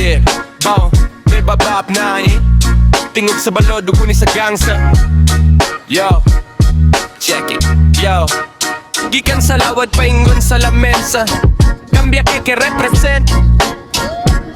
Yeah, may babap na tingog sa balod, dugo ni sa gangsta. Yo, check it, yo. Gikan sa lawad, paingon sa lamesa. Kambya keke represent.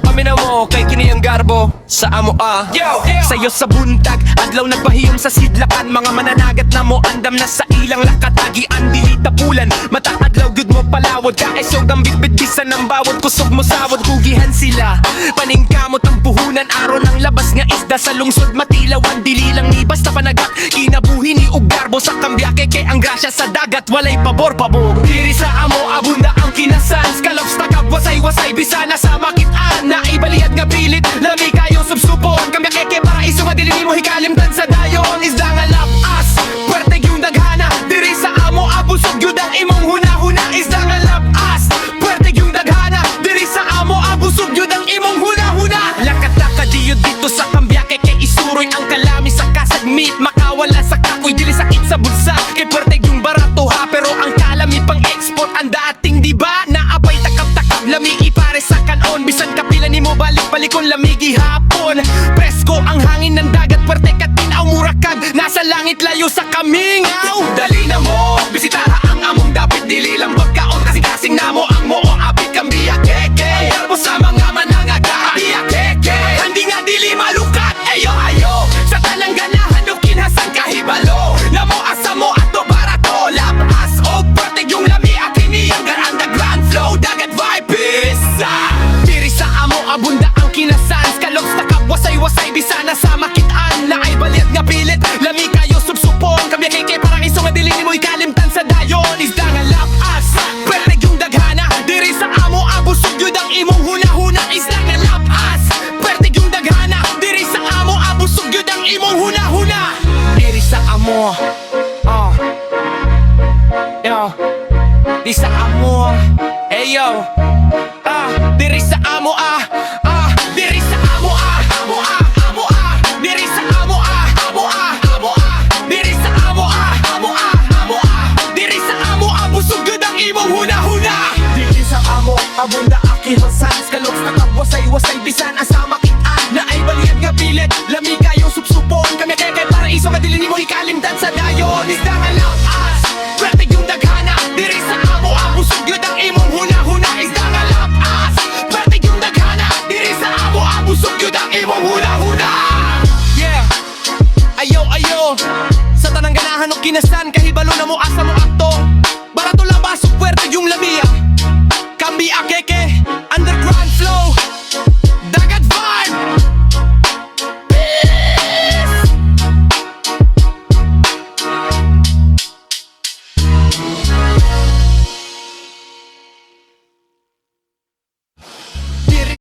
Paminaw mo kay kini ang garbo sa amo yo, sayo sa buntag, adlaw nagpahiyom sa sidlakan. Mga mananagat na mo, andam na sa ilang lakatagian. Dili tapulan, mata adlaw gud mo palawod. Kaesog ang bitbit-bisan ng bawat kusog mo sawod. Kugihan sila, paningkamot ang puhunan. Araw ng labas nga isda sa lungsod matilawan. Dili lang ni basta panagak, kinabuhi ni og garbo sa kambyake. Kay ang grasya sa dagat, walay pabor-pabor. Diri sa amo, abunda ang kinasans. Kalops takab, wasay-wasay, bisana sa makitaan. Naibaliad nga pilit, lami kayo subsupon. Kambya keke para iso madilin mo hikalimtan sa dayon. Isda nga lapas, puwerte yung daghana. Diri sa amo, abusog yun ang imong huna-huna. Isda nga lapas, puwerte yung daghana. Diri sa amo, abusog yun ang imong huna-huna. Lakat-lakad yun dito sa kambya keke. Isuroy ang kalami sa kasag meat. Makawala sa kakoy, dili sakit sa bulsa. Kay puwerte yung barato ha, pero ang kalami pang export. Ang dating diba, naapay takab-takab. Lami ipare sa kanon, bisan kapila ni mo balik-balikon lamigi hapon. Presko ang hangin ng dagat, puwerte ka tinaw murakag. Nasa langit layo sa kamingaw. Dali na mo, bisitaha ang among dapit. Dili lang pagkaon, kasing-kasing na mo ang moo. Apit kang biya keke, garbo sa mga manangaga. Biya keke, hindi nga dili malukat. Ayo ayo, sa talang ganahan o kinhasan kahibalo. Namo asa mo ato barato, lapas o puwerte yung lami. Akini ang garanda grand flow, dagat vibe isa. Diri sa amo, abunda ang kinasans. Kalogs takap, wasay-wasay, bisana sa makitaan. Naay baliat nga pilit, lami kayo subsupon. Kambya keke parang iso nga dilini mo ikalimtan sa dayon. Isda nga lapas, puwerte yung daghana. Diri sa amo, abusog yun ang imong huna-huna. Isda nga lapas, puwerte yung daghana. Diri sa amo, abusog yun ang imong huna-huna. Diri sa amo, yo, di sa amo, hey yo, diri sa amo, diri sa amo, diri sa amo, diri sa amo, diri sa amo, abusog yun ang imong huna-huna. Diri sa amo, abunda aki hasans. Kalogs takab, wasay-wasay, bisan asa makitaan. Naay baliad nga pilit, lami kayo subsupon. Kami keke para iso madilin mo ikalimtan sa dayon. Isda nga lapas, puwerte yung daghana. Diri sa amo, abusog yun ang imong huna-huna. Isda nga lapas, puwerte yung daghana. Diri sa amo, abusog yun ang imong huna-huna. Yeah, ayo, sa tanang ganahan o kinasan. Kahibalo na mo